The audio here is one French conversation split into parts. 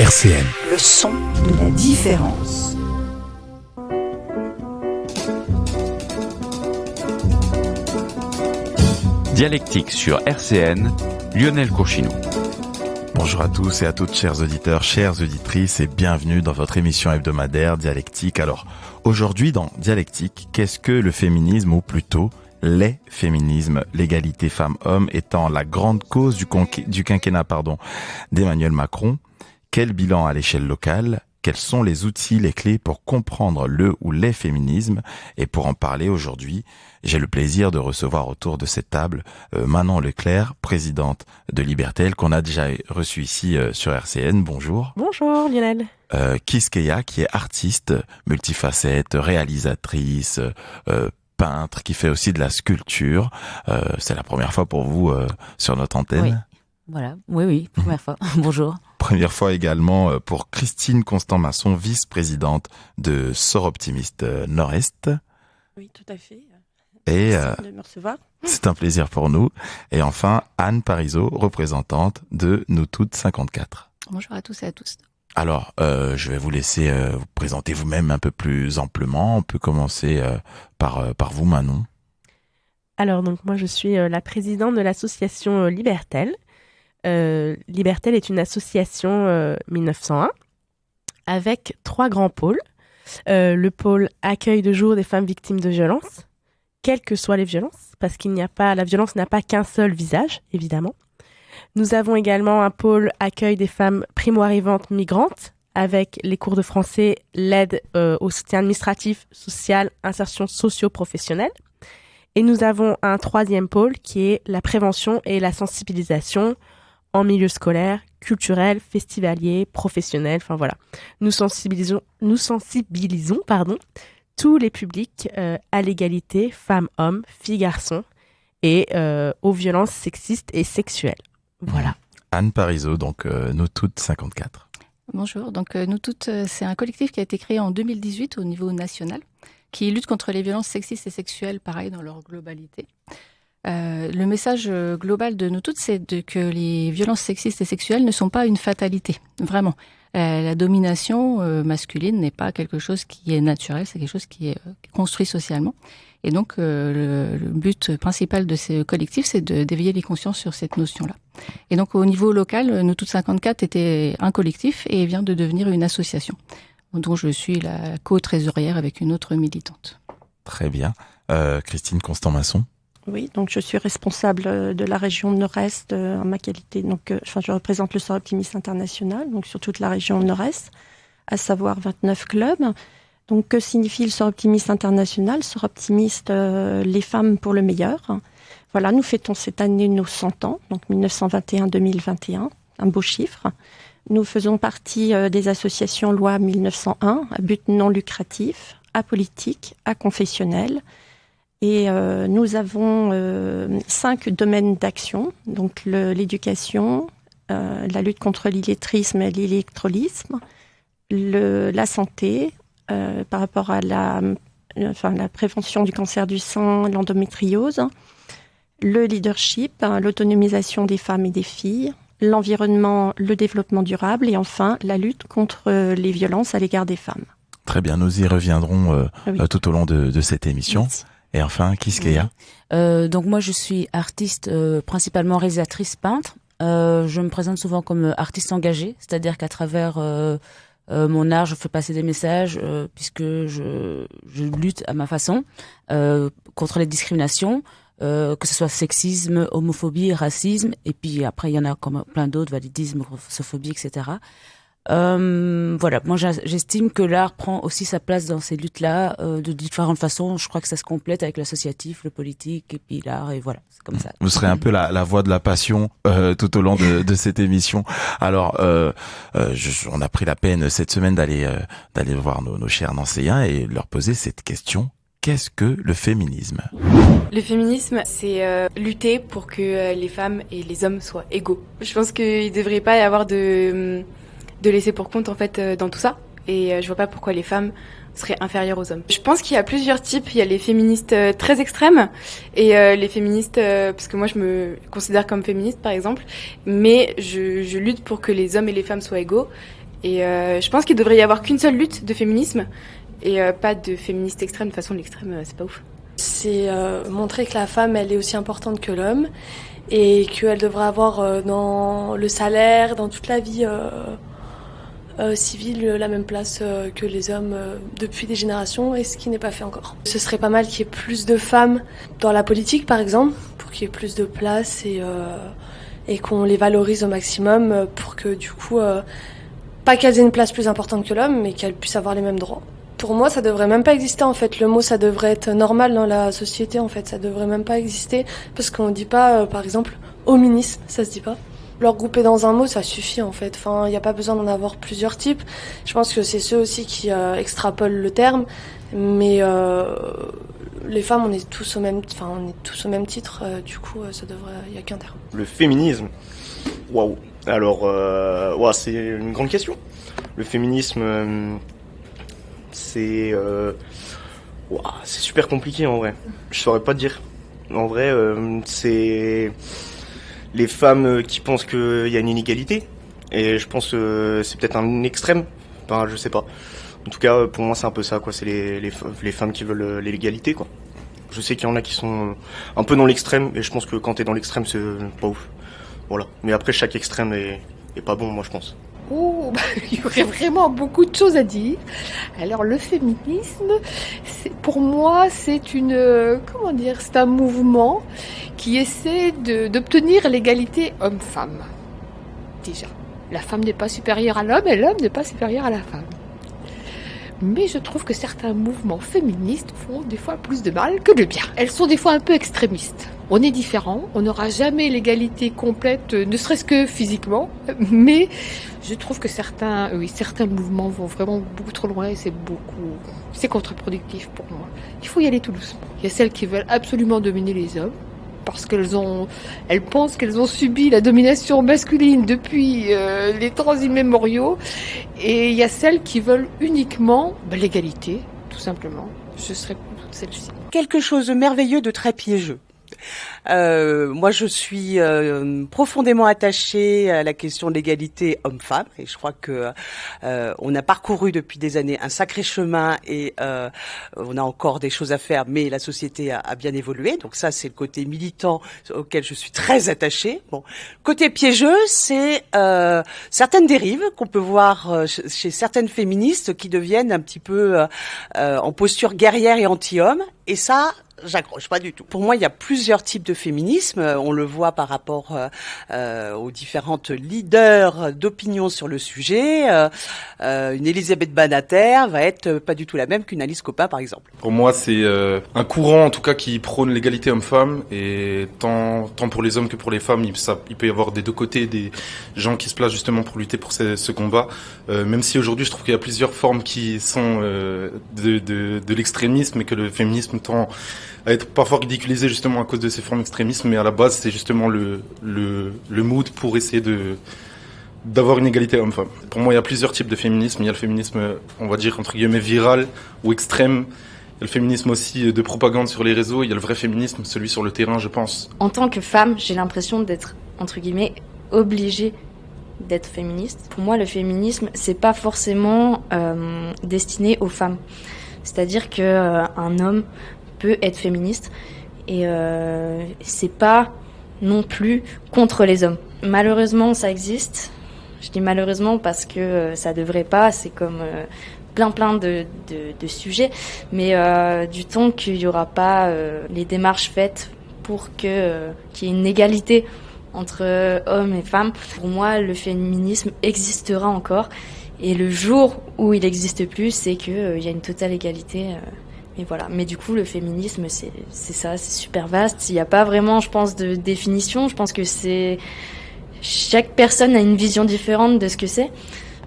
RCN. Le son de la différence. Dialectique sur RCN, Lionel Courchinou. Bonjour à tous et à toutes, chers auditeurs, chères auditrices, et bienvenue dans votre émission hebdomadaire Dialectique. Alors, aujourd'hui dans Dialectique, qu'est-ce que le féminisme, ou plutôt les féminismes, l'égalité femmes-hommes étant la grande cause du quinquennat d'Emmanuel Macron? Quel bilan à l'échelle locale? Quels sont les outils, les clés pour comprendre le ou les féminismes? Et pour en parler aujourd'hui, j'ai le plaisir de recevoir autour de cette table Manon Leclerc, présidente de Libertel, qu'on a déjà reçue ici sur RCN. Bonjour. Bonjour Lionel. Quisqueya, qui est artiste, multifacette, réalisatrice, peintre, qui fait aussi de la sculpture. C'est la première fois pour vous sur notre antenne? Oui. Voilà, oui, première fois. Bonjour. Première fois également pour Christine Constant-Masson, vice-présidente de Sort Optimiste Nord-Est. Oui, tout à fait. Et Merci de me recevoir. c'est un plaisir pour nous. Et enfin, Anne Parizeau, représentante de Nous Toutes 54. Bonjour à tous et à tous. Alors, je vais vous laisser vous présenter vous-même un peu plus amplement. On peut commencer par vous, Manon. Alors, donc moi, je suis la présidente de l'association Libertel. Libertel est une association 1901 avec 3 grands pôles. Le pôle accueil de jour des femmes victimes de violences, quelles que soient les violences, parce la violence n'a pas qu'un seul visage, évidemment. Nous avons également un pôle accueil des femmes primo-arrivantes migrantes, avec les cours de français, l'aide au soutien administratif, social, insertion socio-professionnelle. Et nous avons un 3e pôle qui est la prévention et la sensibilisation en milieu scolaire, culturel, festivalier, professionnel, enfin voilà. Nous sensibilisons tous les publics à l'égalité femmes-hommes, filles-garçons et aux violences sexistes et sexuelles. Voilà. Anne Parizeau, donc Nous Toutes 54. Bonjour, donc Nous Toutes, c'est un collectif qui a été créé en 2018 au niveau national, qui lutte contre les violences sexistes et sexuelles, pareil, dans leur globalité. Le message global de Nous Toutes, c'est que les violences sexistes et sexuelles ne sont pas une fatalité, vraiment. La domination masculine n'est pas quelque chose qui est naturel, c'est quelque chose qui est construit socialement. Et donc, le but principal de ce collectif, c'est d'éveiller les consciences sur cette notion-là. Et donc, au niveau local, Nous Toutes 54 était un collectif et vient de devenir une association, dont je suis la co-trésorière avec une autre militante. Très bien. Christine Constant-Masson. Oui, donc je suis responsable de la région Nord-Est en ma qualité. Donc, je représente le Sort Optimiste International, donc sur toute la région Nord-Est, à savoir 29 clubs. Donc, que signifie le Sort Optimiste International? Sort Optimiste, les femmes pour le meilleur. Voilà, nous fêtons cette année nos 100 ans, donc 1921-2021, un beau chiffre. Nous faisons partie des associations loi 1901, à but non lucratif, apolitique, aconfessionnel. Et nous avons 5 domaines d'action, donc l'éducation, la lutte contre l'illettrisme et l'électrolytisme, la santé, par rapport à la prévention du cancer du sein, l'endométriose, le leadership, l'autonomisation des femmes et des filles, l'environnement, le développement durable et enfin la lutte contre les violences à l'égard des femmes. Très bien, nous y reviendrons tout au long de cette émission. Merci. Et enfin, Quisqueya. Donc moi je suis artiste, principalement réalisatrice peintre. Je me présente souvent comme artiste engagée, c'est-à-dire qu'à travers mon art je fais passer des messages puisque je lutte à ma façon contre les discriminations, que ce soit sexisme, homophobie, racisme, et puis après il y en a comme plein d'autres, validisme, grossophobie, etc. Voilà, moi j'estime que l'art prend aussi sa place dans ces luttes-là de différentes façons. Je crois que ça se complète avec l'associatif, le politique et puis l'art, et voilà, c'est comme ça. Vous serez un peu la voix de la passion tout au long de cette émission. Alors, on a pris la peine cette semaine d'aller voir nos chers nancéens et leur poser cette question. Qu'est-ce que le féminisme? Le féminisme, c'est lutter pour que les femmes et les hommes soient égaux. Je pense qu'il ne devrait pas y avoir de laisser pour compte en fait dans tout ça, et je vois pas pourquoi les femmes seraient inférieures aux hommes. Je pense qu'il y a plusieurs types. Il y a les féministes très extrêmes et les féministes, parce que moi je me considère comme féministe par exemple, mais je lutte pour que les hommes et les femmes soient égaux. Et je pense qu'il devrait y avoir qu'une seule lutte de féminisme et pas de féministe extrême. De toute façon, l'extrême, c'est pas ouf. C'est montrer que la femme, elle est aussi importante que l'homme et qu'elle devrait avoir dans le salaire, dans toute la vie civile, la même place que les hommes depuis des générations, et ce qui n'est pas fait encore. Ce serait pas mal qu'il y ait plus de femmes dans la politique, par exemple, pour qu'il y ait plus de place et qu'on les valorise au maximum pour que du coup, pas qu'elles aient une place plus importante que l'homme, mais qu'elles puissent avoir les mêmes droits. Pour moi, ça devrait même pas exister en fait. Le mot, ça devrait être normal dans la société en fait. Ça devrait même pas exister parce qu'on dit pas, par exemple, hominisme, ça se dit pas. Le regrouper dans un mot, ça suffit en fait. Enfin, il n'y a pas besoin d'en avoir plusieurs types. Je pense que c'est ceux aussi qui extrapolent le terme, mais les femmes, on est tous au même titre. Du coup, ça devrait, il y a qu'un terme. Le féminisme, waouh. Alors, c'est une grande question. Le féminisme. C'est super compliqué en vrai. Je saurais pas te dire. En vrai, c'est les femmes qui pensent qu'il y a une inégalité. Et je pense que c'est peut-être un extrême. Enfin, je sais pas. En tout cas, pour moi, c'est un peu ça, quoi. C'est les femmes qui veulent l'égalité, quoi. Je sais qu'il y en a qui sont un peu dans l'extrême. Et je pense que quand t'es dans l'extrême, c'est pas ouf. Voilà. Mais après, chaque extrême est pas bon, moi, je pense. Il y aurait vraiment beaucoup de choses à dire. Alors le féminisme, pour moi, c'est c'est un mouvement qui essaie d'obtenir l'égalité homme-femme. Déjà, la femme n'est pas supérieure à l'homme et l'homme n'est pas supérieur à la femme. Mais je trouve que certains mouvements féministes font des fois plus de mal que de bien. Elles sont des fois un peu extrémistes. On est différents, on n'aura jamais l'égalité complète, ne serait-ce que physiquement, mais je trouve que certains mouvements vont vraiment beaucoup trop loin et c'est contre-productif pour moi. Il faut y aller tout doucement. Il y a celles qui veulent absolument dominer les hommes, parce elles pensent qu'elles ont subi la domination masculine depuis les temps immémoriaux, et il y a celles qui veulent uniquement l'égalité, tout simplement. Je serais pour toutes celles-ci. Quelque chose de merveilleux, de très piégeux. Moi, je suis profondément attachée à la question de l'égalité homme-femme, et je crois que on a parcouru depuis des années un sacré chemin et on a encore des choses à faire, mais la société a bien évolué. Donc ça, c'est le côté militant auquel je suis très attachée. Bon, côté piégeux, c'est certaines dérives qu'on peut voir chez certaines féministes qui deviennent un petit peu en posture guerrière et anti-homme, et ça, j'accroche pas du tout. Pour moi, il y a plusieurs types de féminisme. On le voit par rapport aux différentes leaders d'opinion sur le sujet. Une Elisabeth Badinter va être pas du tout la même qu'une Alice Copin, par exemple. Pour moi, c'est un courant, en tout cas, qui prône l'égalité homme-femme. Et tant pour les hommes que pour les femmes, il peut y avoir des deux côtés des gens qui se placent justement pour lutter pour ce combat. Même si aujourd'hui, je trouve qu'il y a plusieurs formes qui sont de l'extrémisme et que le féminisme tend à être parfois ridiculisé justement à cause de ces formes extrémistes, mais à la base c'est justement le mood pour essayer d'avoir une égalité homme-femme. Pour moi, il y a plusieurs types de féminisme. Il y a le féminisme, on va dire entre guillemets viral ou extrême. Il y a le féminisme aussi de propagande sur les réseaux. Il y a le vrai féminisme, celui sur le terrain, je pense. En tant que femme, j'ai l'impression d'être entre guillemets obligée d'être féministe. Pour moi, le féminisme, c'est pas forcément destiné aux femmes. C'est-à-dire que un homme peut être féministe et c'est pas non plus contre les hommes. Malheureusement, ça existe. Je dis malheureusement parce que ça devrait pas. C'est comme plein de sujets, mais du temps qu'il y aura pas les démarches faites pour qu'il y ait une égalité entre hommes et femmes, pour moi, le féminisme existera encore. Et le jour où il n'existe plus, c'est qu'il y a une totale égalité. Et voilà. Mais du coup, le féminisme, c'est ça, c'est super vaste. Il n'y a pas vraiment, je pense, de définition. Je pense que chaque personne a une vision différente de ce que c'est.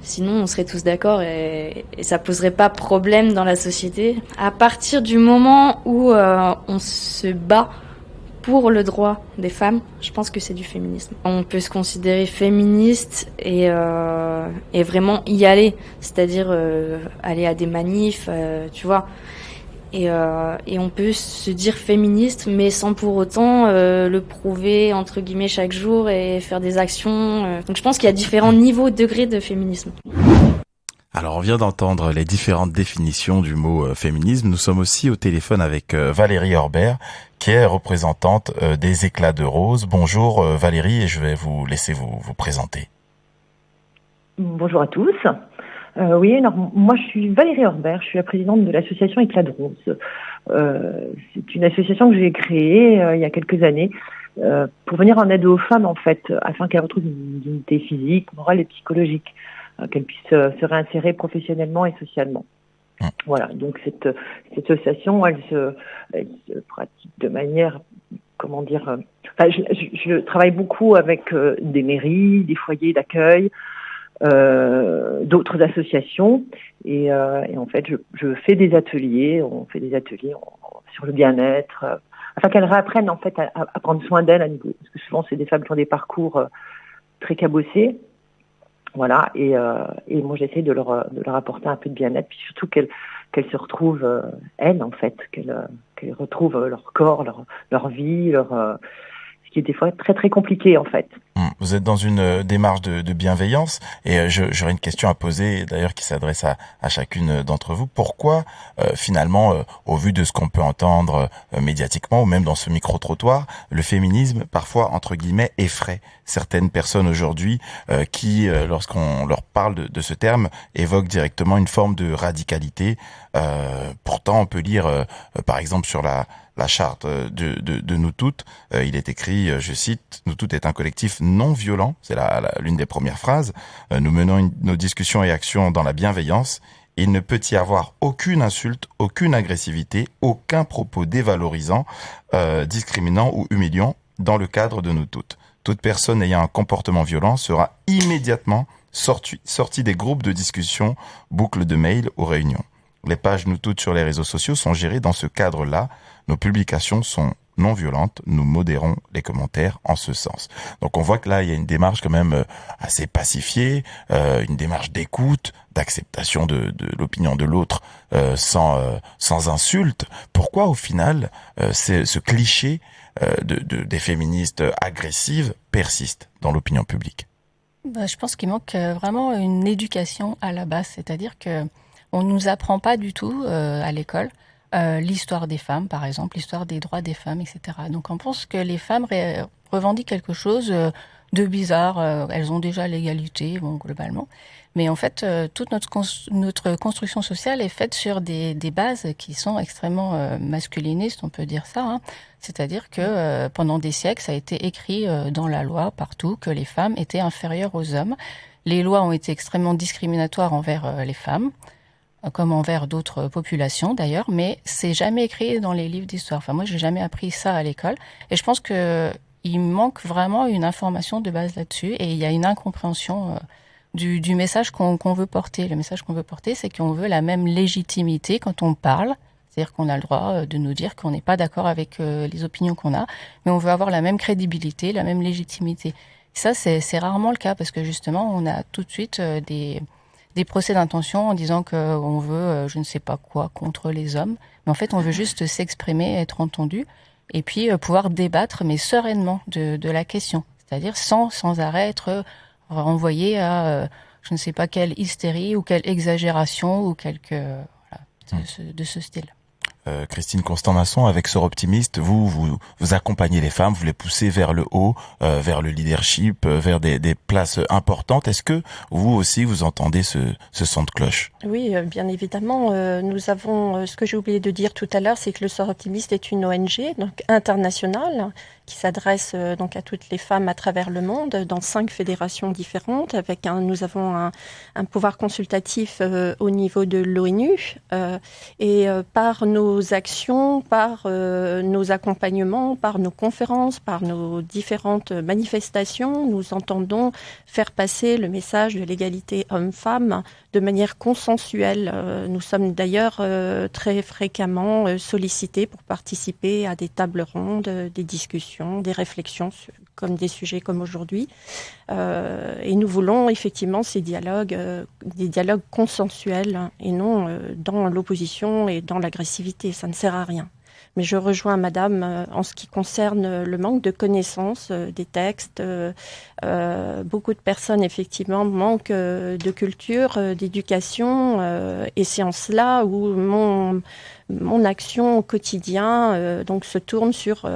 Sinon, on serait tous d'accord et ça poserait pas problème dans la société. À partir du moment où on se bat pour le droit des femmes, je pense que c'est du féminisme. On peut se considérer féministe et vraiment y aller, c'est-à-dire aller à des manifs, tu vois. Et on peut se dire féministe, mais sans pour autant le prouver entre guillemets chaque jour et faire des actions. Donc je pense qu'il y a différents niveaux, degrés de féminisme. Alors, on vient d'entendre les différentes définitions du mot féminisme. Nous sommes aussi au téléphone avec Valérie Orbert, qui est représentante des Éclats de Rose. Bonjour Valérie, et je vais vous laisser vous présenter. Bonjour à tous. Oui, alors moi je suis Valérie Orbert, je suis la présidente de l'association Éclats de Rose. C'est une association que j'ai créée il y a quelques années pour venir en aide aux femmes en fait, afin qu'elles retrouvent une dignité physique, morale et psychologique, qu'elles puissent se réinsérer professionnellement et socialement. Voilà, donc cette association, elle se pratique de manière, comment dire, je travaille beaucoup avec des mairies, des foyers d'accueil, d'autres associations, et en fait je fais des ateliers, sur le bien-être, afin qu'elles réapprennent en fait à prendre soin d'elles à nouveau, parce que souvent c'est des femmes qui ont des parcours très cabossés. Voilà, et moi j'essaie de leur apporter un peu de bien-être, puis surtout qu'elles se retrouvent elles en fait, qu'elles retrouvent leur corps, leur vie, ce qui est des fois très très compliqué en fait. Vous êtes dans une démarche de bienveillance, et j'aurais une question à poser d'ailleurs qui s'adresse à chacune d'entre vous. Pourquoi finalement, au vu de ce qu'on peut entendre médiatiquement ou même dans ce micro-trottoir, le féminisme parfois entre guillemets effraie certaines personnes aujourd'hui qui, lorsqu'on leur parle de ce terme, évoquent directement une forme de radicalité. Pourtant, on peut lire par exemple sur la charte de Nous Toutes, il est écrit, je cite, « Nous Toutes est un collectif non violent », c'est l'une des premières phrases, « Nous menons nos discussions et actions dans la bienveillance. Il ne peut y avoir aucune insulte, aucune agressivité, aucun propos dévalorisant, discriminant ou humiliant dans le cadre de Nous Toutes. Toute personne ayant un comportement violent sera immédiatement sortie des groupes de discussion, boucles de mails ou réunions. Les pages Nous Toutes sur les réseaux sociaux sont gérées dans ce cadre-là. Nos publications sont non violentes. Nous modérons les commentaires en ce sens. » Donc on voit que là, il y a une démarche quand même assez pacifiée, une démarche d'écoute, d'acceptation de l'opinion de l'autre sans insulte. Pourquoi au final ce cliché des féministes agressives persiste dans l'opinion publique ? Je pense qu'il manque vraiment une éducation à la base, c'est-à-dire que on nous apprend pas du tout à l'école l'histoire des femmes, par exemple, l'histoire des droits des femmes, etc. Donc on pense que les femmes revendiquent quelque chose de bizarre. Elles ont déjà l'égalité, bon, globalement. Mais en fait, toute notre construction sociale est faite sur des bases qui sont extrêmement masculinistes, on peut dire ça. Hein. C'est-à-dire que pendant des siècles, ça a été écrit dans la loi, partout, que les femmes étaient inférieures aux hommes. Les lois ont été extrêmement discriminatoires envers les femmes, comme envers d'autres populations d'ailleurs, mais c'est jamais écrit dans les livres d'histoire. Enfin, moi, j'ai jamais appris ça à l'école, et je pense que il manque vraiment une information de base là-dessus, et il y a une incompréhension du message qu'on veut porter. Le message qu'on veut porter, c'est qu'on veut la même légitimité quand on parle, c'est-à-dire qu'on a le droit de nous dire qu'on n'est pas d'accord avec les opinions qu'on a, mais on veut avoir la même crédibilité, la même légitimité. Et ça, c'est rarement le cas, parce que justement, on a tout de suite des procès d'intention en disant qu'on veut je ne sais pas quoi contre les hommes. Mais en fait, on veut juste s'exprimer, être entendu, et puis pouvoir débattre, mais sereinement, de la question. C'est-à-dire sans arrêt être renvoyé à je ne sais pas quelle hystérie ou quelle exagération ou de ce style. Christine Constant-Masson, avec Sœurs Optimistes, vous accompagnez les femmes, vous les poussez vers le haut, vers le leadership, vers des places importantes. Est-ce que vous aussi vous entendez ce son de cloche ? Oui, bien évidemment. Nous avons, ce que j'ai oublié de dire tout à l'heure, c'est que le Sœurs Optimistes est une ONG donc internationale qui s'adresse donc à toutes les femmes à travers le monde dans 5 fédérations différentes. Nous avons un pouvoir consultatif au niveau de l'ONU et par nos actions, par nos accompagnements, par nos conférences, par nos différentes manifestations, nous entendons faire passer le message de l'égalité homme-femme de manière consensuelle. Nous sommes d'ailleurs très fréquemment sollicités pour participer à des tables rondes, des discussions, des réflexions comme des sujets comme aujourd'hui. Et nous voulons effectivement ces dialogues, des dialogues consensuels et non dans l'opposition et dans l'agressivité. Ça ne sert à rien. Mais je rejoins Madame en ce qui concerne le manque de connaissances des textes. Beaucoup de personnes, effectivement, manquent de culture, d'éducation. Et c'est en cela où mon action au quotidien donc se tourne sur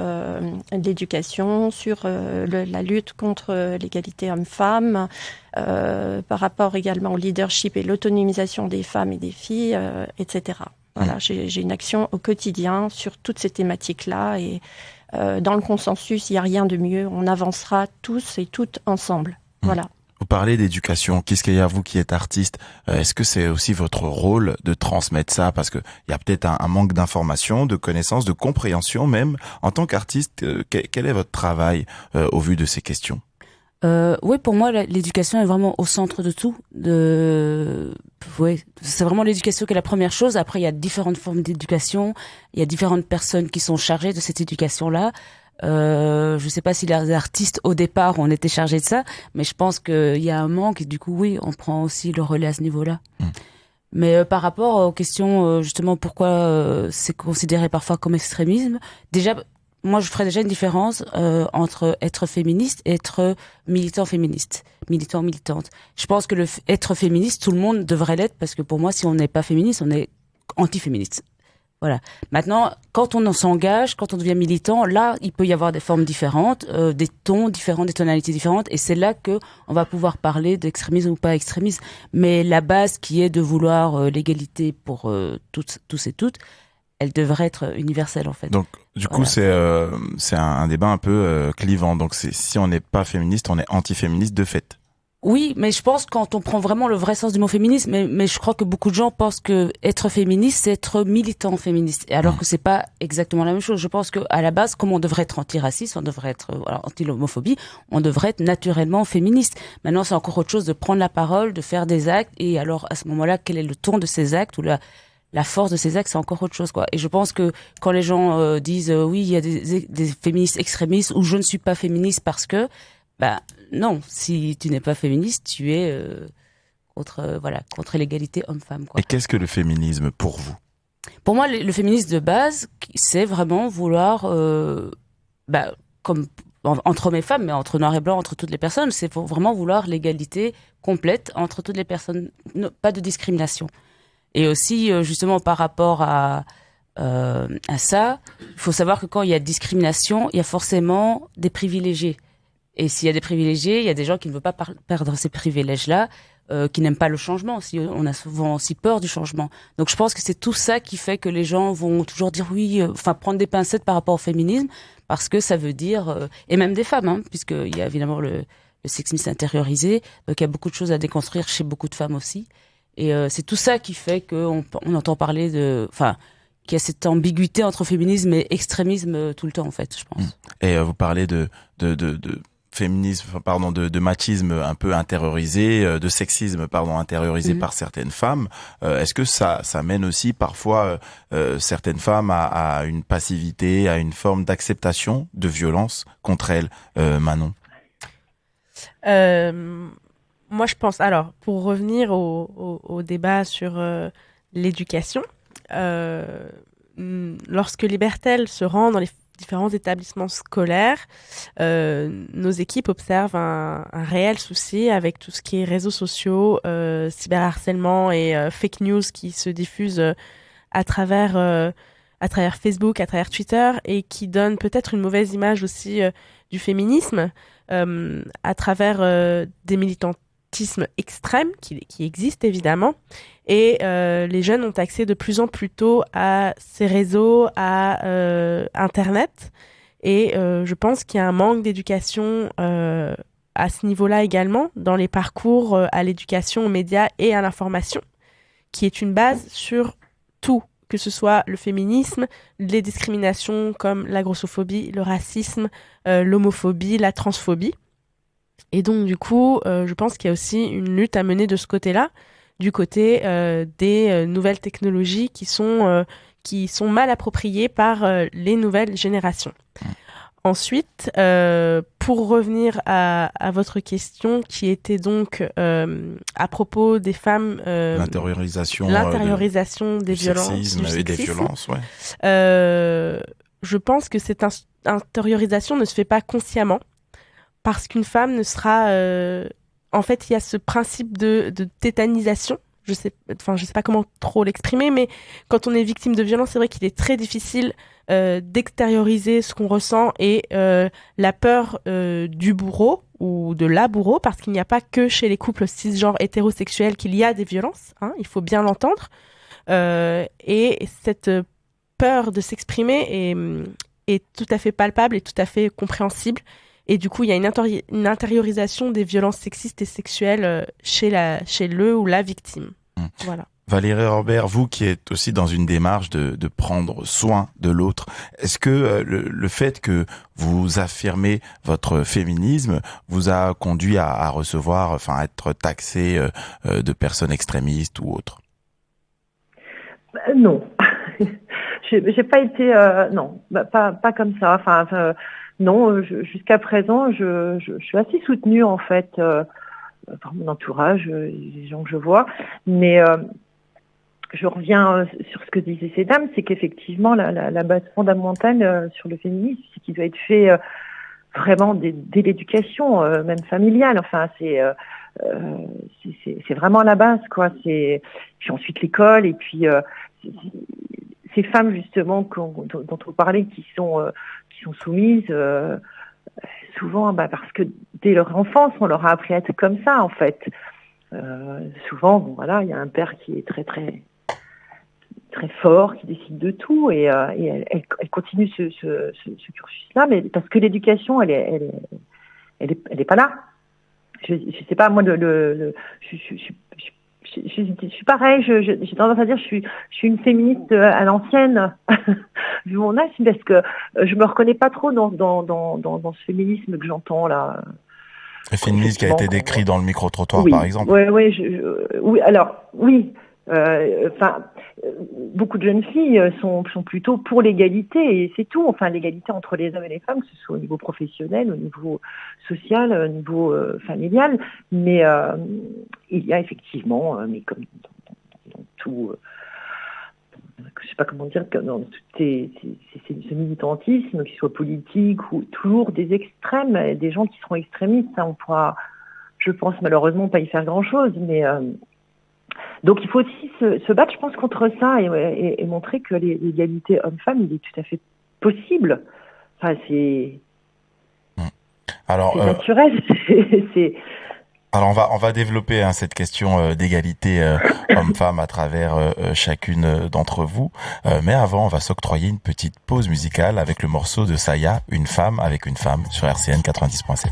l'éducation, sur la lutte contre l'égalité homme-femme, par rapport également au leadership et l'autonomisation des femmes et des filles, etc. Voilà, j'ai une action au quotidien sur toutes ces thématiques-là et dans le consensus, il n'y a rien de mieux. On avancera tous et toutes ensemble. Voilà. Vous parlez d'éducation. Qu'est-ce vous qui êtes artiste, est-ce que c'est aussi votre rôle de transmettre ça? Parce que il y a peut-être un manque d'information, de connaissances, de compréhension même. En tant qu'artiste, quel est votre travail au vu de ces questions? Oui, pour moi, l'éducation est vraiment au centre de tout. Oui, c'est vraiment l'éducation qui est la première chose. Après, il y a différentes formes d'éducation. Il y a différentes personnes qui sont chargées de cette éducation-là. Je sais pas si les artistes au départ on était chargés de ça, mais je pense qu'il y a un manque et du coup oui, on prend aussi le relais à ce niveau-là. Mais par rapport aux questions justement pourquoi c'est considéré parfois comme extrémisme, déjà moi je ferais déjà une différence entre être féministe et être militant féministe, militant militante. Je pense que être féministe, tout le monde devrait l'être parce que pour moi si on n'est pas féministe, on est anti-féministe. Voilà. Maintenant, quand on s'engage, quand on devient militant, là, il peut y avoir des formes différentes, des tons différents, des tonalités différentes, et c'est là que on va pouvoir parler d'extrémisme ou pas extrémisme. Mais la base qui est de vouloir l'égalité pour tous et toutes, elle devrait être universelle en fait. Donc, du coup, c'est un débat un peu clivant. Donc, si on n'est pas féministe, on est anti-féministe de fait. Oui, mais je pense quand on prend vraiment le vrai sens du mot féminisme, mais je crois que beaucoup de gens pensent que être féministe, c'est être militant féministe, alors que c'est pas exactement la même chose. Je pense que à la base, comme on devrait être antiraciste, on devrait être anti-homophobie, on devrait être naturellement féministe. Maintenant, c'est encore autre chose de prendre la parole, de faire des actes, et alors à ce moment-là, quel est le ton de ces actes ou la force de ces actes, c'est encore autre chose, quoi. Et je pense que quand les gens disent oui, il y a des féministes extrémistes ou je ne suis pas féministe parce que non, si tu n'es pas féministe, tu es contre l'égalité homme-femme, quoi. Et qu'est-ce que le féminisme pour vous? Pour moi, le féminisme de base, c'est vraiment vouloir, comme entre hommes et femmes, mais entre noir et blanc, entre toutes les personnes, c'est vraiment vouloir l'égalité complète entre toutes les personnes, pas de discrimination. Et aussi, justement, par rapport à ça, il faut savoir que quand il y a discrimination, il y a forcément des privilégiés. Et s'il y a des privilégiés, il y a des gens qui ne veulent pas perdre ces privilèges-là, qui n'aiment pas le changement. On a souvent aussi peur du changement. Donc je pense que c'est tout ça qui fait que les gens vont toujours dire oui, prendre des pincettes par rapport au féminisme, parce que ça veut dire, et même des femmes, puisqu'il y a évidemment le sexisme intériorisé, donc il y a beaucoup de choses à déconstruire chez beaucoup de femmes aussi. Et c'est tout ça qui fait qu'on entend parler qu'il y a cette ambiguïté entre féminisme et extrémisme tout le temps, en fait, je pense. Et vous parlez de féminisme, de machisme un peu intériorisé, de sexisme, intériorisé par certaines femmes. Est-ce que ça mène aussi parfois certaines femmes à une passivité, à une forme d'acceptation de violence contre elles, Manon? Moi, je pense, alors, pour revenir au débat sur l'éducation, lorsque Libertel se rend dans les différents établissements scolaires, nos équipes observent un réel souci avec tout ce qui est réseaux sociaux, cyberharcèlement et fake news qui se diffusent à travers Facebook, à travers Twitter, et qui donnent peut-être une mauvaise image aussi du féminisme à travers des militantismes extrêmes qui existent évidemment. Et les jeunes ont accès de plus en plus tôt à ces réseaux, à Internet. Et je pense qu'il y a un manque d'éducation à ce niveau-là également, dans les parcours à l'éducation, aux médias et à l'information, qui est une base sur tout, que ce soit le féminisme, les discriminations comme la grossophobie, le racisme, l'homophobie, la transphobie. Et donc, du coup, je pense qu'il y a aussi une lutte à mener de ce côté-là, du côté des nouvelles technologies qui sont mal appropriées par les nouvelles générations. Ensuite, pour revenir à votre question qui était donc à propos des femmes... l'intériorisation des violences. Sexisme et des violences, ouais. Je pense que cette intériorisation ne se fait pas consciemment parce qu'une femme ne sera... En fait, il y a ce principe de tétanisation. Je sais pas comment trop l'exprimer, mais quand on est victime de violence, c'est vrai qu'il est très difficile d'extérioriser ce qu'on ressent et la peur du bourreau ou de la bourreau, parce qu'il n'y a pas que chez les couples cisgenres hétérosexuels qu'il y a des violences, hein, il faut bien l'entendre. Et cette peur de s'exprimer est tout à fait palpable et tout à fait compréhensible. Et du coup, il y a une intériorisation des violences sexistes et sexuelles chez le ou la victime. Voilà. Valérie Robert, vous qui êtes aussi dans une démarche de prendre soin de l'autre, est-ce que le fait que vous affirmez votre féminisme vous a conduit à recevoir, enfin, à être taxé de personnes extrémistes ou autres? Non. J'ai pas été... non, pas comme ça. Enfin non, jusqu'à présent, je suis assez soutenue, en fait, par mon entourage, les gens que je vois. Mais je reviens sur ce que disaient ces dames, c'est qu'effectivement, la base fondamentale sur le féminisme, c'est qu'il doit être fait vraiment dès l'éducation, même familiale. Enfin, c'est vraiment la base, quoi. Puis ensuite l'école, et puis ces femmes, justement, dont on parlait, qui sont soumises, souvent, parce que dès leur enfance, on leur a appris à être comme ça, en fait. Souvent, bon, voilà, il y a un père qui est très, très, très fort, qui décide de tout, et elle continue ce cursus-là, mais parce que l'éducation, elle est pas là. Je sais pas, moi, je suis pareil, j'ai tendance à dire je suis une féministe à l'ancienne, vu mon âge, parce que je me reconnais pas trop dans ce féminisme que j'entends là. Le féminisme qui a été décrit dans le micro-trottoir, oui, par exemple. Oui, alors, oui. Beaucoup de jeunes filles sont plutôt pour l'égalité, et c'est tout. Enfin, l'égalité entre les hommes et les femmes, que ce soit au niveau professionnel, au niveau social, au niveau familial. Mais il y a effectivement, mais comme dans tout, je sais pas comment dire, dans tout ce militantisme, qu'il soit politique ou toujours des extrêmes, des gens qui seront extrémistes. Ça, on pourra, je pense, malheureusement pas y faire grand-chose, mais donc il faut aussi se battre, je pense, contre ça et montrer que l'égalité homme-femme, il est tout à fait possible. Enfin, c'est naturel. Alors on va développer cette question d'égalité homme-femme à travers chacune d'entre vous. Mais avant, on va s'octroyer une petite pause musicale avec le morceau de Saya, Une femme avec une femme, sur RCN 90.7.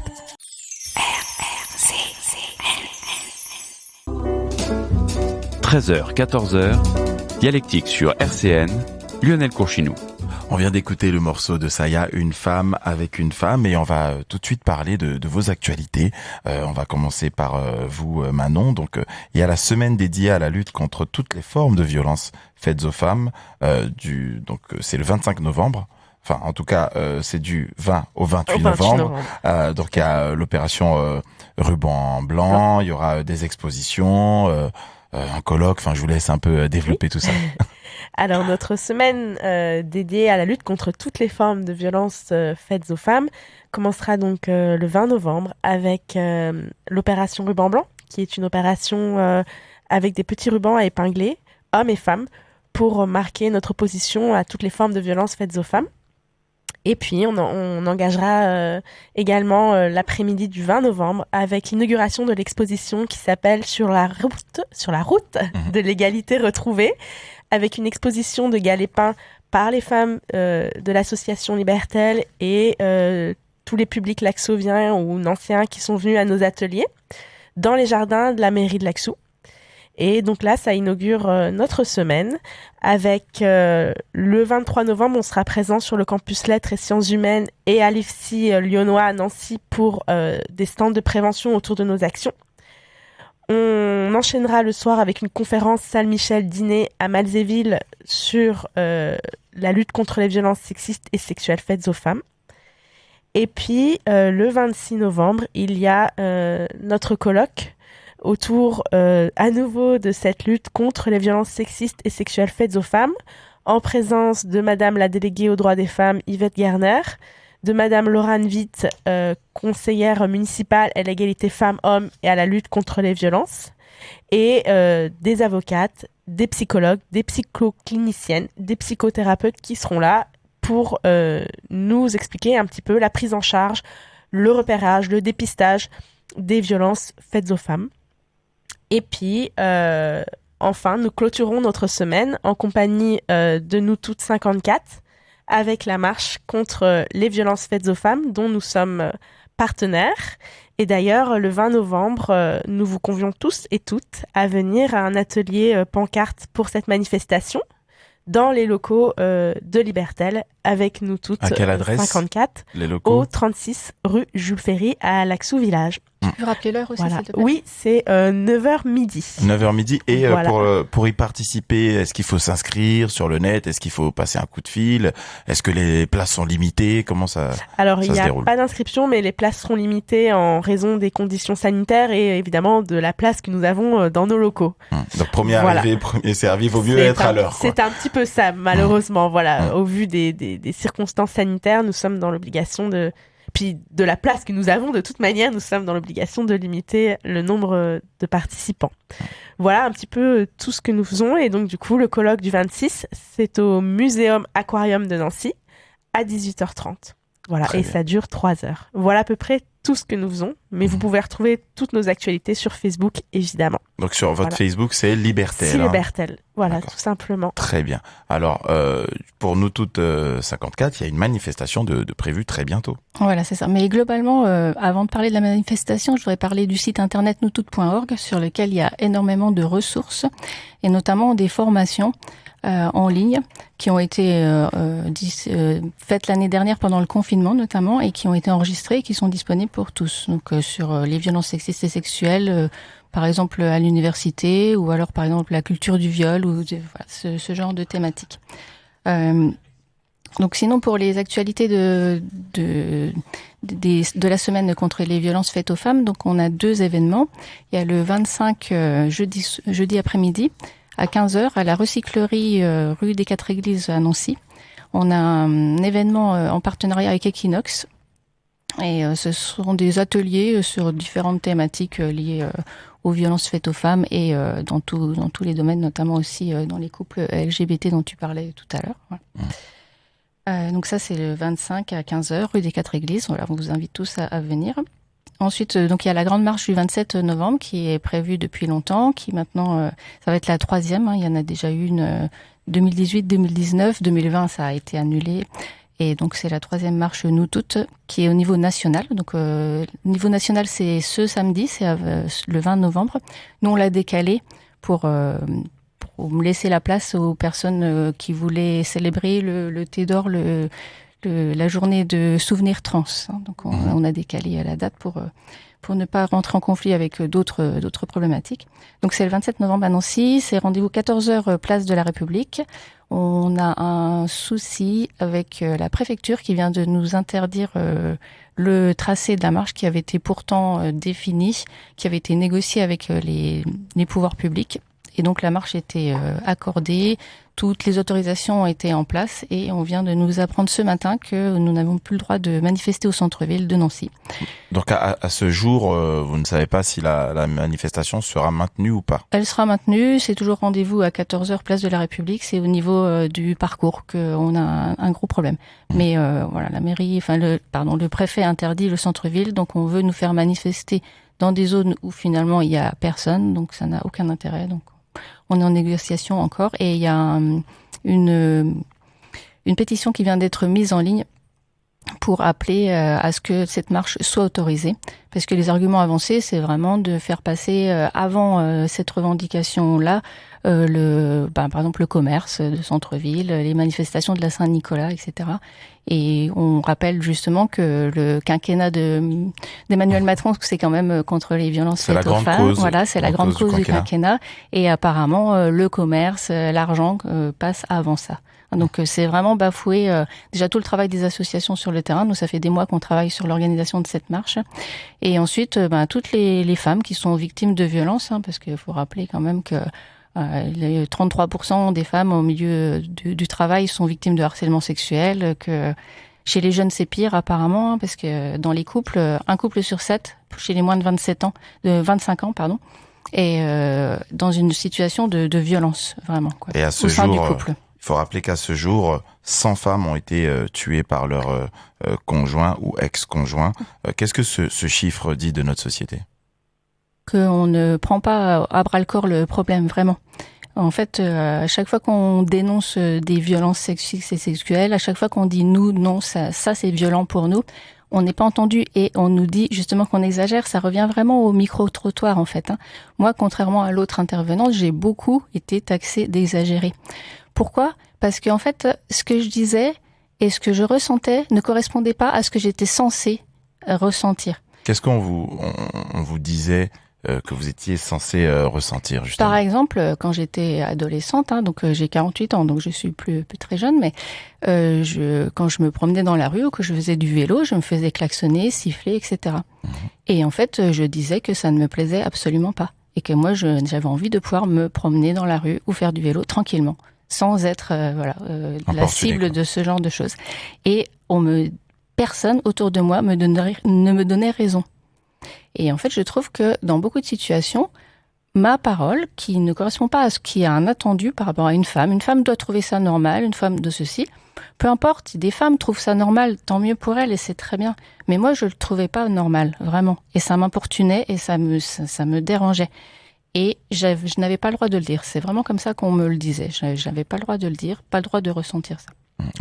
13h, 14h, Dialectique sur RCN, Lionel Courchinou. On vient d'écouter le morceau de Saya, Une femme avec une femme, et on va tout de suite parler de vos actualités. On va commencer par vous, Manon. Donc, il y a la semaine dédiée à la lutte contre toutes les formes de violences faites aux femmes. Donc, c'est le 25 novembre. Enfin, en tout cas, c'est du 20 au 28 novembre. Donc, il y a l'opération Ruban Blanc, il y aura des expositions, un colloque. Enfin, je vous laisse un peu développer tout ça. Alors, notre semaine dédiée à la lutte contre toutes les formes de violences faites aux femmes commencera donc le 20 novembre avec l'opération Ruban Blanc, qui est une opération avec des petits rubans à épingler, hommes et femmes, pour marquer notre opposition à toutes les formes de violences faites aux femmes. Et puis, on engagera également l'après-midi du 20 novembre avec l'inauguration de l'exposition qui s'appelle Sur la route de l'égalité retrouvée, avec une exposition de galets peints par les femmes de l'association Libertel et tous les publics laxoviens ou nanciens qui sont venus à nos ateliers dans les jardins de la mairie de Laxou. Et donc là, ça inaugure notre semaine avec le 23 novembre, on sera présent sur le campus Lettres et Sciences Humaines et à l'IFSI lyonnois à Nancy pour des stands de prévention autour de nos actions. On enchaînera le soir avec une conférence salle Michel dîner à Malzéville sur la lutte contre les violences sexistes et sexuelles faites aux femmes. Et puis, le 26 novembre, il y a notre colloque autour à nouveau de cette lutte contre les violences sexistes et sexuelles faites aux femmes, en présence de Madame la déléguée aux droits des femmes Yvette Garner, de Madame Laurane Witt, conseillère municipale à l'égalité femmes-hommes et à la lutte contre les violences, et des avocates, des psychologues, des psychocliniciennes, des psychothérapeutes qui seront là pour nous expliquer un petit peu la prise en charge, le repérage, le dépistage des violences faites aux femmes. Et puis, enfin, nous clôturons notre semaine en compagnie de Nous Toutes 54 avec la marche contre les violences faites aux femmes dont nous sommes partenaires. Et d'ailleurs, le 20 novembre, nous vous convions tous et toutes à venir à un atelier pancarte pour cette manifestation dans les locaux de Libertel avec Nous Toutes à quelle adresse 54 les locaux au 36 rue Jules Ferry à Laxou Village. Tu peux rappeler l'heure aussi, Voilà. s'il te plaît? Oui, c'est 9h midi. 9h midi. Et Voilà. pour y participer, est-ce qu'il faut s'inscrire sur le net? Est-ce qu'il faut passer un coup de fil? Est-ce que les places sont limitées? Comment ça Alors, ça il n'y se a déroule pas d'inscription, mais les places seront limitées en raison des conditions sanitaires et évidemment de la place que nous avons dans nos locaux. Donc, premier Voilà. arrivé, premier servi, vaut mieux C'est être à l'heure. quoi. C'est un petit peu ça, malheureusement. Voilà, au vu des circonstances sanitaires, nous sommes dans l'obligation puis de la place que nous avons, de toute manière, nous sommes dans l'obligation de limiter le nombre de participants. Voilà un petit peu tout ce que nous faisons. Et donc, du coup, le colloque du 26, c'est au Muséum Aquarium de Nancy à 18h30. Voilà, Très et bien. ça dure 3 heures. Voilà à peu près tout ce que nous faisons. Mais vous pouvez retrouver toutes nos actualités sur Facebook, évidemment. Donc, sur votre Voilà. Facebook, c'est Libertel. C'est hein. Libertel. Voilà, tout simplement. Très bien. Alors, pour Nous Toutes 54, il y a une manifestation de prévue très bientôt. Voilà, c'est ça. Mais globalement, avant de parler de la manifestation, je voudrais parler du site internet noustoutes.org sur lequel il y a énormément de ressources et notamment des formations en ligne qui ont été faites l'année dernière pendant le confinement notamment et qui ont été enregistrées et qui sont disponibles pour tous. Donc sur les violences sexistes et sexuelles, par exemple à l'université ou alors par exemple la culture du viol ou voilà, ce genre de thématiques. Donc sinon pour les actualités de la semaine contre les violences faites aux femmes, donc on a 2 événements. Il y a le 25 jeudi après-midi à 15h à la recyclerie rue des 4 Églises à Nancy. On a un événement en partenariat avec Equinox et ce sont des ateliers sur différentes thématiques liées aux violences faites aux femmes et dans tous les domaines, notamment aussi dans les couples LGBT dont tu parlais tout à l'heure. Voilà. Donc ça c'est le 25 à 15h rue des 4 Églises. Voilà, on vous invite tous à venir. Ensuite, donc il y a la grande marche du 27 novembre qui est prévue depuis longtemps, qui maintenant, ça va être la 3e. Hein, il y en a déjà eu une 2018, 2019, 2020, ça a été annulé. Et donc c'est la 3e marche Nous Toutes qui est au niveau national. Donc niveau national, c'est ce samedi, c'est le 20 novembre. Nous, on l'a décalé pour laisser la place aux personnes qui voulaient célébrer le thé d'or, la journée de souvenirs trans. Donc on a décalé la date pour ne pas rentrer en conflit avec d'autres problématiques. Donc c'est le 27 novembre à Nancy, c'est rendez-vous 14h place de la République. On a un souci avec la préfecture qui vient de nous interdire le tracé de la marche qui avait été pourtant défini, qui avait été négocié avec les pouvoirs publics. Et donc la marche était accordée, toutes les autorisations ont été en place et on vient de nous apprendre ce matin que nous n'avons plus le droit de manifester au centre-ville de Nancy. Donc à ce jour, vous ne savez pas si la manifestation sera maintenue ou pas? Elle sera maintenue, c'est toujours rendez-vous à 14h place de la République, c'est au niveau du parcours qu'on a un gros problème. Mais voilà, la mairie, le préfet interdit le centre-ville, donc on veut nous faire manifester dans des zones où finalement il y a personne, donc ça n'a aucun intérêt. Donc on est en négociation encore et il y a une pétition qui vient d'être mise en ligne pour appeler à ce que cette marche soit autorisée. Parce que les arguments avancés, c'est vraiment de faire passer avant cette revendication-là, par exemple le commerce de centre-ville, les manifestations de la Saint-Nicolas, etc. Et on rappelle justement que le quinquennat d'Emmanuel Macron, c'est quand même contre les violences faites aux femmes. Voilà, c'est la grande cause du quinquennat. Et apparemment, le commerce, l'argent passe avant ça. Donc c'est vraiment bafouer déjà tout le travail des associations sur le terrain. Nous, ça fait des mois qu'on travaille sur l'organisation de cette marche. Et ensuite, toutes les femmes qui sont victimes de violences, parce qu'il faut rappeler quand même que les 33% des femmes au milieu du travail sont victimes de harcèlement sexuel, que chez les jeunes c'est pire apparemment, parce que dans les couples, un couple sur 7, chez les moins de 25 ans, est dans une situation de violence, vraiment, quoi, et à ce au sein jour, du couple. Il faut rappeler qu'à ce jour, 100 femmes ont été tuées par leur conjoint ou ex-conjoint. Qu'est-ce que ce chiffre dit de notre société ? Qu'on ne prend pas à bras-le-corps le problème, vraiment. En fait, à chaque fois qu'on dénonce des violences sexistes et sexuelles, à chaque fois qu'on dit nous, non, ça c'est violent pour nous, on n'est pas entendu et on nous dit justement qu'on exagère. Ça revient vraiment au micro-trottoir, en fait. Moi, contrairement à l'autre intervenante, j'ai beaucoup été taxée d'exagérer. Pourquoi ? Parce qu'en fait, ce que je disais et ce que je ressentais ne correspondait pas à ce que j'étais censée ressentir. Qu'est-ce qu'on vous disait que vous étiez censé ressentir, justement ? Par exemple, quand j'étais adolescente, donc j'ai 48 ans, donc je suis plus très jeune, mais quand je me promenais dans la rue ou que je faisais du vélo, je me faisais klaxonner, siffler, etc. Et en fait, je disais que ça ne me plaisait absolument pas. Et que moi, j'avais envie de pouvoir me promener dans la rue ou faire du vélo tranquillement, sans être la cible de ce genre de choses. Et personne autour de moi ne me donnait raison. Et en fait, je trouve que dans beaucoup de situations, ma parole, qui ne correspond pas à ce qui est un attendu par rapport à une femme doit trouver ça normal, une femme de ceci. Peu importe, si des femmes trouvent ça normal, tant mieux pour elles et c'est très bien. Mais moi, je le trouvais pas normal, vraiment. Et ça m'importunait et ça me dérangeait. Et je n'avais pas le droit de le dire. C'est vraiment comme ça qu'on me le disait. J'avais pas le droit de le dire, pas le droit de ressentir ça.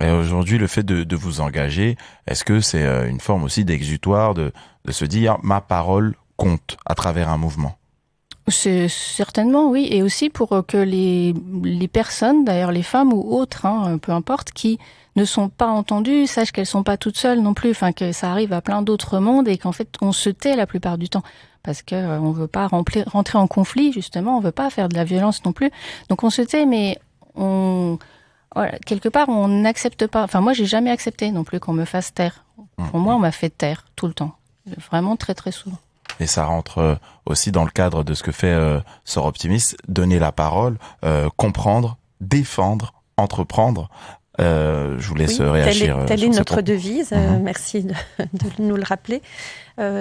Et aujourd'hui, le fait de vous engager, est-ce que c'est une forme aussi d'exutoire de se dire ma parole compte à travers un mouvement ? C'est certainement, oui. Et aussi pour que les personnes, d'ailleurs les femmes ou autres, peu importe, qui ne sont pas entendues, sachent qu'elles sont pas toutes seules non plus, que ça arrive à plein d'autres mondes et qu'en fait on se tait la plupart du temps. Parce que on veut pas rentrer en conflit, justement, on veut pas faire de la violence non plus. Donc on se tait, mais quelque part, on n'accepte pas. Moi, j'ai jamais accepté non plus qu'on me fasse taire. Pour moi, on m'a fait taire tout le temps. Vraiment très, très souvent. Et ça rentre aussi dans le cadre de ce que fait Sœurs Optimistes, donner la parole, comprendre, défendre, entreprendre. Je vous laisse réagir. Telle est notre devise. Merci de nous le rappeler.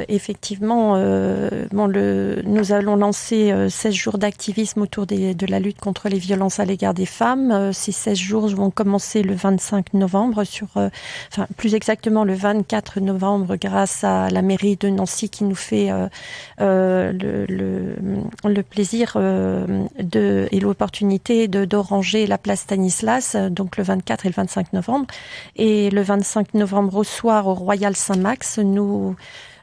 Effectivement, nous allons lancer 16 jours d'activisme autour de la lutte contre les violences à l'égard des femmes. Ces 16 jours vont commencer le 25 novembre, plus exactement le 24 novembre, grâce à la mairie de Nancy qui nous fait le plaisir et l'opportunité d'oranger la place Stanislas, donc le 24 et le 25 novembre. Et le 25 novembre au soir, au Royal Saint-Max, nous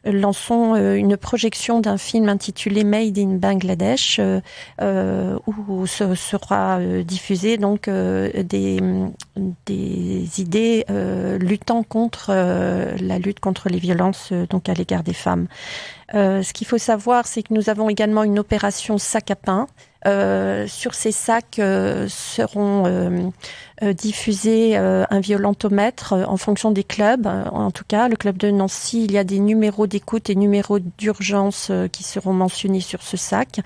lançons une projection d'un film intitulé Made in Bangladesh, où sera diffusé donc des idées luttant contre la lutte contre les violences donc à l'égard des femmes. Ce qu'il faut savoir, c'est que nous avons également une opération sac à pain. Sur ces sacs seront diffusés un violentomètre en fonction des clubs. En tout cas, le club de Nancy, il y a des numéros d'écoute et numéros d'urgence qui seront mentionnés sur ce sac.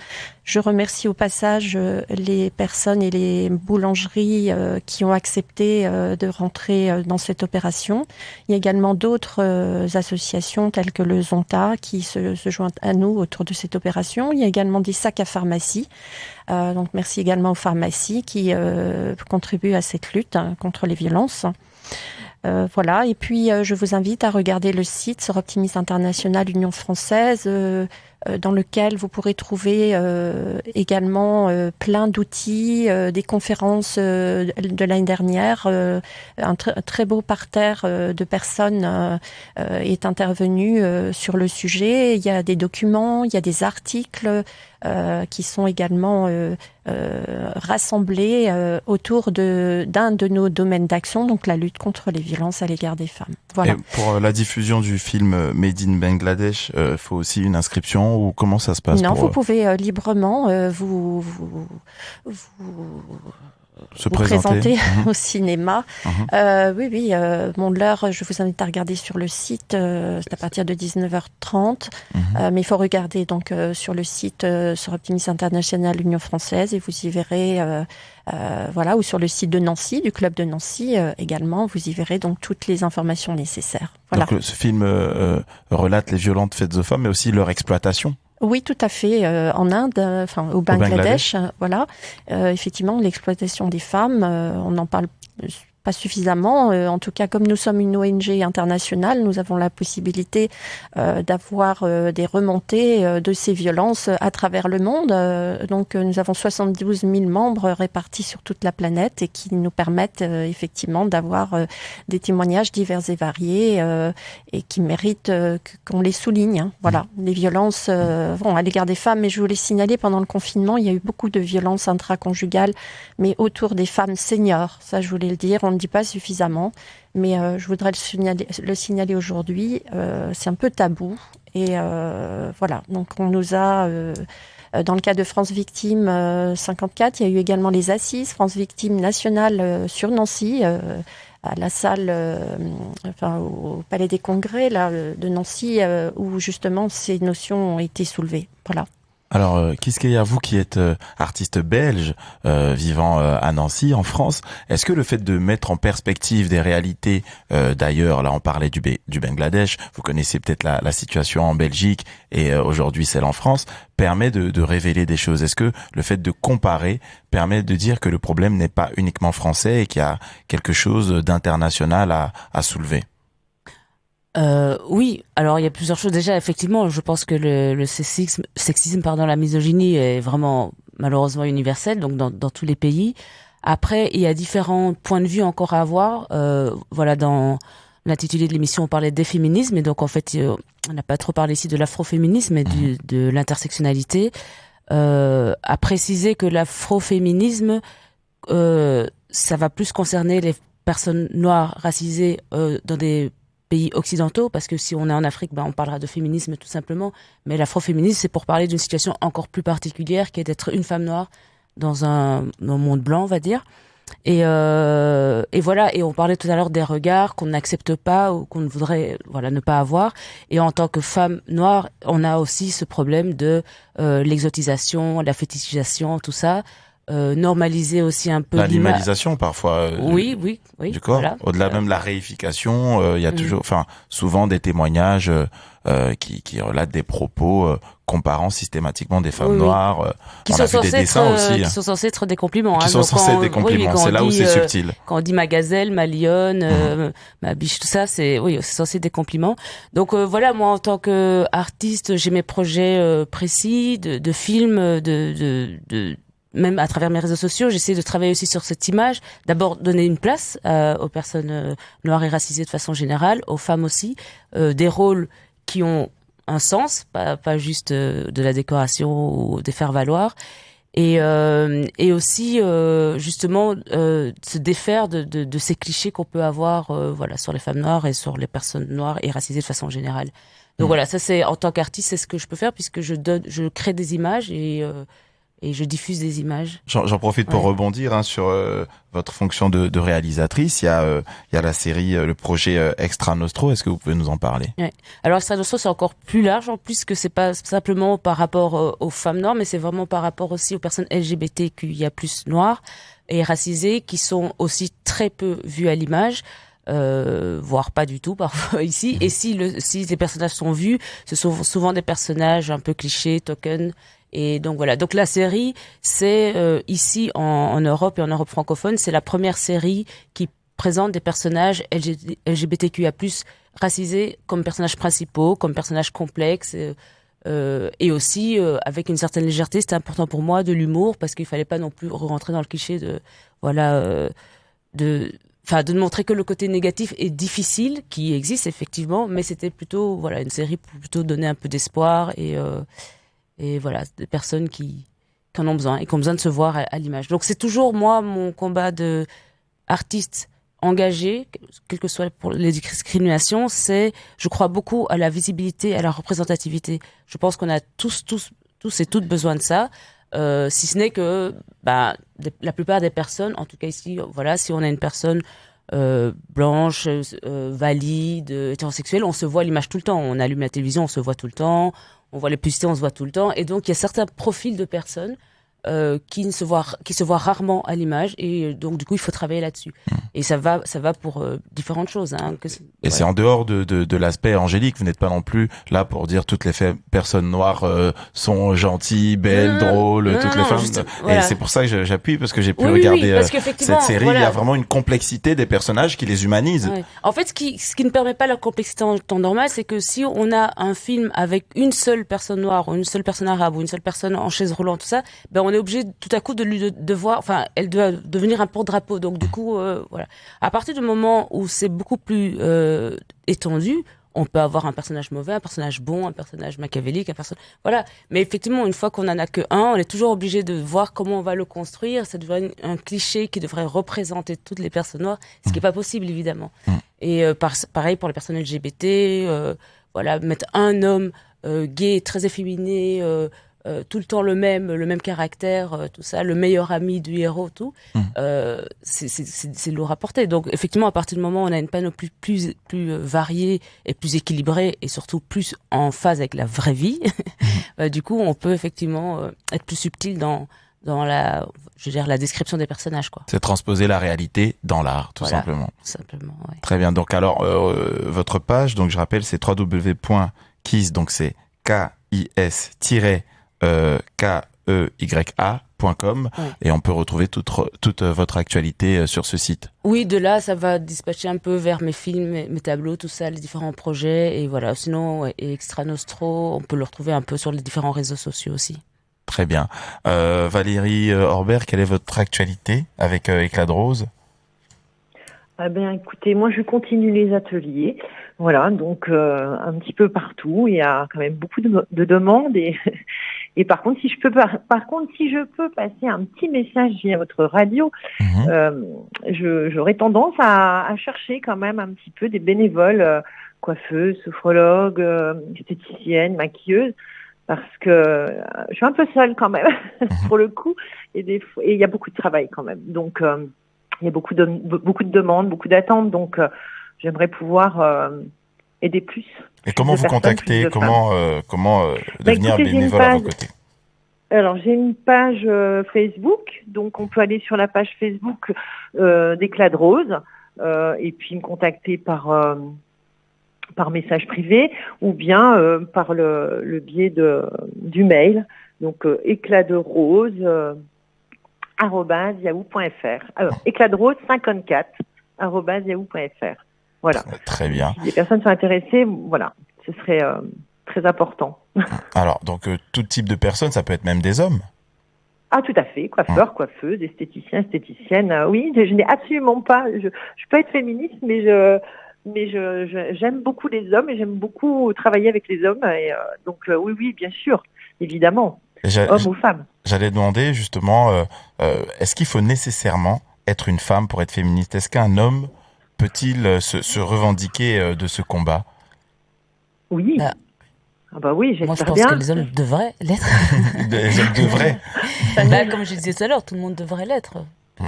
Je remercie au passage les personnes et les boulangeries qui ont accepté de rentrer dans cette opération. Il y a également d'autres associations telles que le Zonta qui se joignent à nous autour de cette opération. Il y a également des sacs à pharmacie. Donc merci également aux pharmacies qui contribuent à cette lutte contre les violences. Voilà. Et puis je vous invite à regarder le site Sœurs Optimistes International Union Française, dans lequel vous pourrez trouver également plein d'outils, des conférences de l'année dernière. Un très beau parterre de personnes est intervenu sur le sujet. Il y a des documents, il y a des articles qui sont également rassemblés autour d'un de nos domaines d'action, donc la lutte contre les violences à l'égard des femmes. Voilà. Et pour la diffusion du film Made in Bangladesh, faut aussi une inscription ou comment ça se passe? Non, vous pouvez librement se vous présenter au cinéma. Oui, bon, l'heure, je vous invite à regarder sur le site, c'est à partir de 19h30, mais il faut regarder donc sur le site sur Optimisme International Union Française et vous y verrez, ou sur le site de Nancy, du club de Nancy également, vous y verrez donc toutes les informations nécessaires. Voilà. Donc ce film relate les violentes faites aux femmes, mais aussi leur exploitation. Oui, tout à fait. En Inde, au Bangladesh, effectivement, l'exploitation des femmes, on n'en parle pas suffisamment. En tout cas, comme nous sommes une ONG internationale, nous avons la possibilité d'avoir des remontées de ces violences à travers le monde. Donc, nous avons 72 000 membres répartis sur toute la planète et qui nous permettent effectivement d'avoir des témoignages divers et variés et qui méritent qu'on les souligne. Voilà, les violences à l'égard des femmes. Mais je voulais signaler, pendant le confinement, il y a eu beaucoup de violences intraconjugales, mais autour des femmes seniors. Ça, je voulais le dire. On ne dit pas suffisamment, mais je voudrais le signaler aujourd'hui. C'est un peu tabou. Et voilà, donc on nous a, dans le cas de France Victime 54, il y a eu également les assises France Victime nationale sur Nancy, à la salle, au Palais des Congrès de Nancy, où justement ces notions ont été soulevées. Voilà. Alors, Quisqueya, vous qui êtes artiste belge vivant à Nancy, en France, est-ce que le fait de mettre en perspective des réalités d'ailleurs, là on parlait du Bangladesh, vous connaissez peut-être la situation en Belgique et aujourd'hui celle en France, permet de révéler des choses? Est-ce que le fait de comparer permet de dire que le problème n'est pas uniquement français et qu'il y a quelque chose d'international à soulever? Oui, alors il y a plusieurs choses. Déjà, effectivement, je pense que le sexisme, la misogynie est vraiment malheureusement universelle, donc dans tous les pays. Après, il y a différents points de vue encore à avoir. Dans l'intitulé de l'émission, on parlait des féminismes, et donc en fait, on n'a pas trop parlé ici de l'afroféminisme, mais de l'intersectionnalité. À préciser que l'afroféminisme, ça va plus concerner les personnes noires racisées dans des pays occidentaux, parce que si on est en Afrique, on parlera de féminisme tout simplement, mais l'afroféminisme, c'est pour parler d'une situation encore plus particulière, qui est d'être une femme noire dans un monde blanc, on va dire. Et voilà, et on parlait tout à l'heure des regards qu'on n'accepte pas ou qu'on voudrait ne pas avoir. Et en tant que femme noire, on a aussi ce problème de l'exotisation, la fétichisation, tout ça. Normaliser aussi un peu l'animalisation parfois oui du corps, voilà. Au-delà même de la réification, il y a toujours souvent des témoignages qui relatent des propos comparant systématiquement des femmes noires. Qui on sont a vu des dessins aussi. Qui sont censés être des compliments. Qui sont censés être des compliments. C'est là où c'est subtil. Quand on dit ma gazelle, ma lionne, ma biche, tout ça, c'est censé être des compliments. Donc voilà, moi en tant qu'artiste, j'ai mes projets précis de films, même à travers mes réseaux sociaux, j'essaie de travailler aussi sur cette image. D'abord, donner une place aux personnes noires et racisées de façon générale, aux femmes aussi, des rôles qui ont un sens, pas juste de la décoration ou des faire-valoir. Et aussi, justement, se défaire de ces clichés qu'on peut avoir sur les femmes noires et sur les personnes noires et racisées de façon générale. Donc voilà, ça c'est, en tant qu'artiste, c'est ce que je peux faire, puisque je crée des images et je diffuse des images. J'en profite pour rebondir sur votre fonction de réalisatrice. Il y a la série, le projet Extra Nostro. Est-ce que vous pouvez nous en parler? Alors Extra Nostro, c'est encore plus large, en plus que c'est pas simplement par rapport aux femmes noires, mais c'est vraiment par rapport aussi aux personnes LGBTQIA+ noires et racisées, qui sont aussi très peu vues à l'image. Voire pas du tout parfois ici. Et si les personnages sont vus, ce sont souvent des personnages un peu clichés, token. Et donc voilà. Donc la série, c'est ici en Europe et en Europe francophone, c'est la première série qui présente des personnages LGBTQIA+ racisés comme personnages principaux, comme personnages complexes. Et aussi avec une certaine légèreté. C'était important pour moi, de l'humour, parce qu'il fallait pas non plus rentrer dans le cliché de montrer que le côté négatif est difficile, qui existe effectivement, mais c'était plutôt une série pour plutôt donner un peu d'espoir et voilà, des personnes qui en ont besoin et qui ont besoin de se voir à l'image. Donc c'est toujours moi mon combat de artiste engagé, quelles que soient les discriminations, je crois beaucoup à la visibilité, à la représentativité. Je pense qu'on a tous et toutes besoin de ça. si ce n'est que la plupart des personnes, en tout cas ici, voilà, si on a une personne blanche, valide, hétérosexuelle, on se voit à l'image tout le temps. On allume la télévision, on se voit tout le temps. On voit les publicités, on se voit tout le temps. Et donc, il y a certains profils de personnes qui se voient rarement à l'image. Et donc, du coup, il faut travailler là-dessus. Et ça va pour différentes choses. Hein, et c'est en dehors de l'aspect angélique. Vous n'êtes pas non plus là pour dire toutes les personnes noires sont gentilles, belles, drôles, toutes les femmes. Voilà. Et c'est pour ça que j'appuie, parce que j'ai pu regarder cette série. Voilà. Il y a vraiment une complexité des personnages qui les humanise. Ouais. En fait, ce qui ne permet pas la complexité en temps normal, c'est que si on a un film avec une seule personne noire, ou une seule personne arabe, ou une seule personne en chaise roulante, tout ça, on est obligé tout à coup de voir, enfin, elle doit devenir un porte-drapeau. Donc, du coup, voilà. À partir du moment où c'est beaucoup plus étendu, on peut avoir un personnage mauvais, un personnage bon, un personnage machiavélique, voilà. Mais effectivement, une fois qu'on en a que un, on est toujours obligé de voir comment on va le construire. Ça devient un cliché qui devrait représenter toutes les personnes noires, ce qui n'est pas possible, évidemment. Et pareil pour les personnes LGBT, voilà, mettre un homme gay, très efféminé, tout le temps le même caractère, tout ça, le meilleur ami du héros, tout, c'est lourd à porter. Donc, effectivement, à partir du moment où on a une panoplie plus variée et plus équilibrée, et surtout plus en phase avec la vraie vie, du coup, on peut effectivement être plus subtil dans la description des personnages, quoi. C'est transposer la réalité dans l'art, tout simplement. Ouais. Très bien. Donc, alors, votre page, donc je rappelle, c'est www.kis, donc c'est KIS-KEYA.com, et on peut retrouver toute votre actualité sur ce site. Oui, de là, ça va dispatcher un peu vers mes films, mes tableaux, tout ça, les différents projets, et voilà. Sinon, et Extra Nostro, on peut le retrouver un peu sur les différents réseaux sociaux aussi. Très bien. Valérie Orbert, quelle est votre actualité avec Éclat de Rose ? Eh bien, écoutez, moi, je continue les ateliers. Voilà, donc un petit peu partout. Il y a quand même beaucoup de demandes et par contre, si je peux passer un petit message via votre radio, j'aurais tendance à chercher quand même un petit peu des bénévoles, coiffeuses, sophrologues, esthéticiennes, maquilleuses, parce que je suis un peu seule quand même pour le coup, et il y a beaucoup de travail quand même. Donc il y a beaucoup de demandes, beaucoup d'attentes, donc j'aimerais pouvoir aider plus. Et comment vous contacter? Comment devenir bénévole à vos côtés? Alors, j'ai une page Facebook, donc on peut aller sur la page Facebook d'Éclat de Rose et puis me contacter par message privé ou bien par le biais du mail, donc éclatderose@yahoo.fr. éclatderose54@yahoo.fr. Voilà. Très bien. Si les personnes sont intéressées, voilà, ce serait très important. Alors, donc, tout type de personnes, ça peut être même des hommes? Ah, tout à fait. Coiffeurs, coiffeuses, esthéticiens, esthéticiennes. Oui, je n'ai absolument pas. Je peux être féministe, mais j'aime beaucoup les hommes et j'aime beaucoup travailler avec les hommes. Et donc, oui, bien sûr, évidemment. Hommes ou femmes. J'allais demander, justement, est-ce qu'il faut nécessairement être une femme pour être féministe? Est-ce qu'un homme peut-il se revendiquer de ce combat? Oui. Ah bah oui, j'espère bien. Moi, je pense que les hommes devraient l'être. Les hommes devraient. Comme je disais tout à l'heure, tout le monde devrait l'être.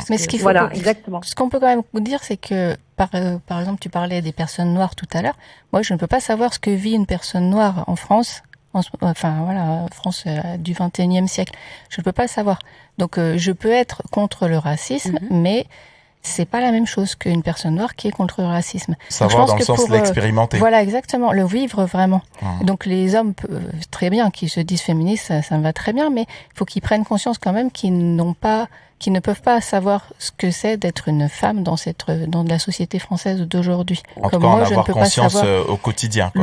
Mais ce qu'il faut, voilà, exactement. Ce qu'on peut quand même vous dire, c'est que, par exemple, tu parlais des personnes noires tout à l'heure. Moi, je ne peux pas savoir ce que vit une personne noire en France. France du 21e siècle. Je ne peux pas le savoir. Donc, je peux être contre le racisme, mais c'est pas la même chose qu'une personne noire qui est contre le racisme. Savoir dans le sens l'expérimenter. Voilà, exactement, le vivre vraiment. Donc les hommes, très bien, qui se disent féministes, ça me va très bien, mais il faut qu'ils prennent conscience quand même qu'ils ne peuvent pas savoir ce que c'est d'être une femme dans la société française d'aujourd'hui. En tout cas, en avoir conscience au quotidien, quoi.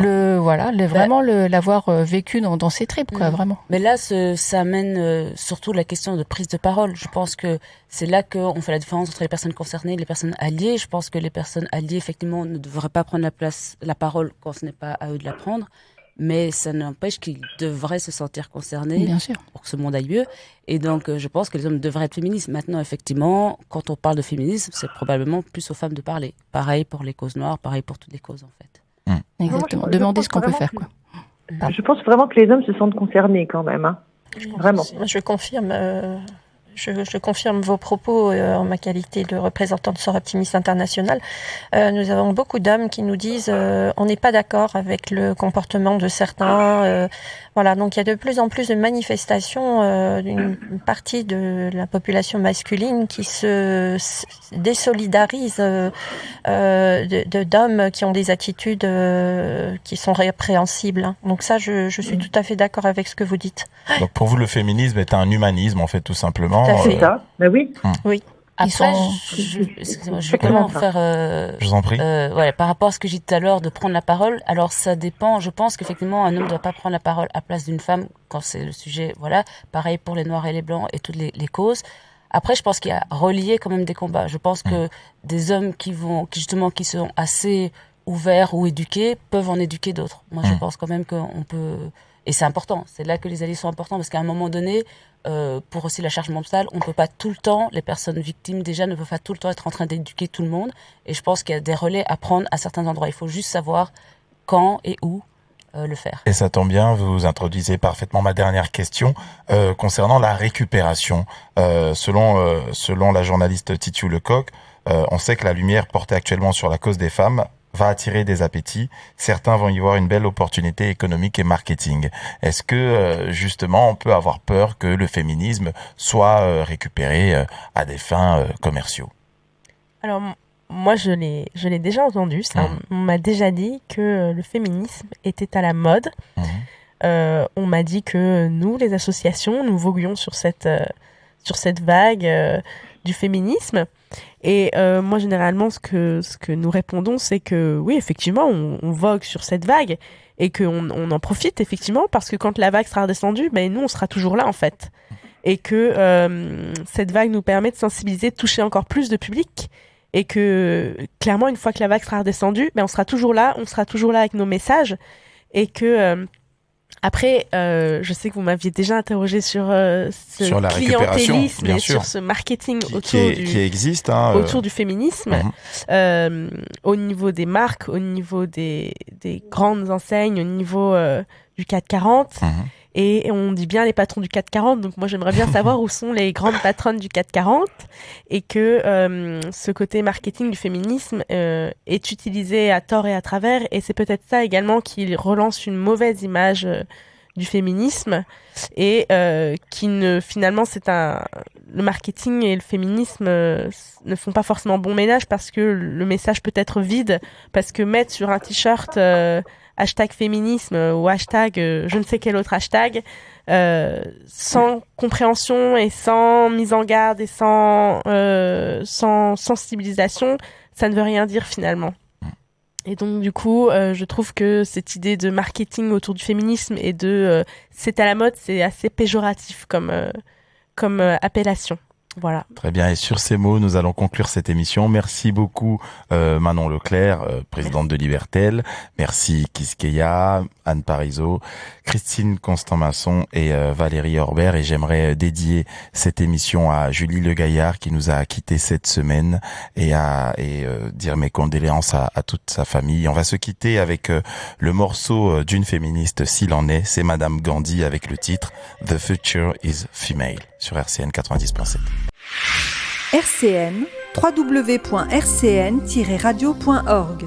Vraiment l'avoir vécu dans ses tripes, quoi, vraiment. Mais là, ça amène surtout la question de prise de parole. Je pense que c'est là qu'on fait la différence entre les personnes concernées et les personnes alliées. Je pense que les personnes alliées, effectivement, ne devraient pas prendre la parole quand ce n'est pas à eux de la prendre. Mais ça n'empêche qu'ils devraient se sentir concernés. Bien sûr. Pour que ce monde aille mieux. Et donc, je pense que les hommes devraient être féministes. Maintenant, effectivement, quand on parle de féminisme, c'est probablement plus aux femmes de parler. Pareil pour les causes noires, pareil pour toutes les causes, en fait. Exactement. Demander ce qu'on peut faire, quoi. Je pense vraiment que les hommes se sentent concernés quand même. Hein. Vraiment. Je confirme. Je confirme vos propos en ma qualité de représentante Sœurs Optimistes International. Nous avons beaucoup d'hommes qui nous disent on n'est pas d'accord avec le comportement de certains. Voilà, donc il y a de plus en plus de manifestations d'une partie de la population masculine qui se désolidarise d'hommes qui ont des attitudes qui sont répréhensibles. Donc ça, je suis tout à fait d'accord avec ce que vous dites. Donc pour vous, le féminisme est un humanisme, en fait, tout simplement. C'est ça. Ben oui. Oui. Après, excusez-moi, je vais quand même faire. Je vous en prie. Ouais, par rapport à ce que j'ai dit tout à l'heure de prendre la parole. Alors ça dépend. Je pense qu'effectivement un homme ne doit pas prendre la parole à place d'une femme quand c'est le sujet. Voilà. Pareil pour les noirs et les blancs et toutes les causes. Après, je pense qu'il y a relié quand même des combats. Je pense que des hommes qui sont assez ouverts ou éduqués peuvent en éduquer d'autres. Moi, je pense quand même qu'on peut. Et c'est important. C'est là que les alliés sont importants parce qu'à un moment donné. Pour aussi la charge mentale, on ne peut pas tout le temps, les personnes victimes déjà ne peuvent pas tout le temps être en train d'éduquer tout le monde. Et je pense qu'il y a des relais à prendre à certains endroits. Il faut juste savoir quand et où le faire. Et ça tombe bien, vous introduisez parfaitement ma dernière question concernant la récupération. Selon la journaliste Titiou Lecoq, on sait que la lumière portée actuellement sur la cause des femmes va attirer des appétits. Certains vont y voir une belle opportunité économique et marketing. Est-ce que, justement, on peut avoir peur que le féminisme soit récupéré à des fins commerciaux? Alors, moi, je l'ai déjà entendu, ça. On m'a déjà dit que le féminisme était à la mode. On m'a dit que nous, les associations, nous voguions sur cette vague du féminisme. Et moi, généralement, ce que nous répondons, c'est que oui, effectivement, on vogue sur cette vague et qu'on en profite, effectivement, parce que quand la vague sera redescendue, ben, nous, on sera toujours là, en fait. Et que cette vague nous permet de sensibiliser, de toucher encore plus de public. Et que, clairement, une fois que la vague sera redescendue, ben, on sera toujours là avec nos messages. Et que... Après, je sais que vous m'aviez déjà interrogé sur ce clientélisme et sur ce marketing qui existe autour du féminisme, au niveau des marques, au niveau des grandes enseignes, au niveau du 440. Et on dit bien les patrons du 440, donc moi j'aimerais bien savoir où sont les grandes patronnes du 440 et que ce côté marketing du féminisme est utilisé à tort et à travers, et c'est peut-être ça également qui relance une mauvaise image du féminisme et finalement le marketing et le féminisme ne font pas forcément bon ménage parce que le message peut être vide, parce que mettre sur un t-shirt hashtag féminisme ou hashtag je ne sais quel autre hashtag sans compréhension et sans mise en garde et sans sensibilisation, ça ne veut rien dire finalement. Et donc du coup, je trouve que cette idée de marketing autour du féminisme et de c'est à la mode, c'est assez péjoratif comme appellation. Voilà. Très bien. Et sur ces mots, nous allons conclure cette émission. Merci beaucoup Manon Leclerc, présidente de Libertel. Merci Quisqueya, Anne Parizeau, Christine Constant-Masson et Valérie Orbert. Et j'aimerais dédier cette émission à Julie Le Gaillard qui nous a quittés cette semaine et dire mes condoléances à toute sa famille. On va se quitter avec le morceau d'une féministe s'il en est. C'est Madame Gandhi avec le titre The Future is Female sur RCN 90.7. RCN, www.rcn-radio.org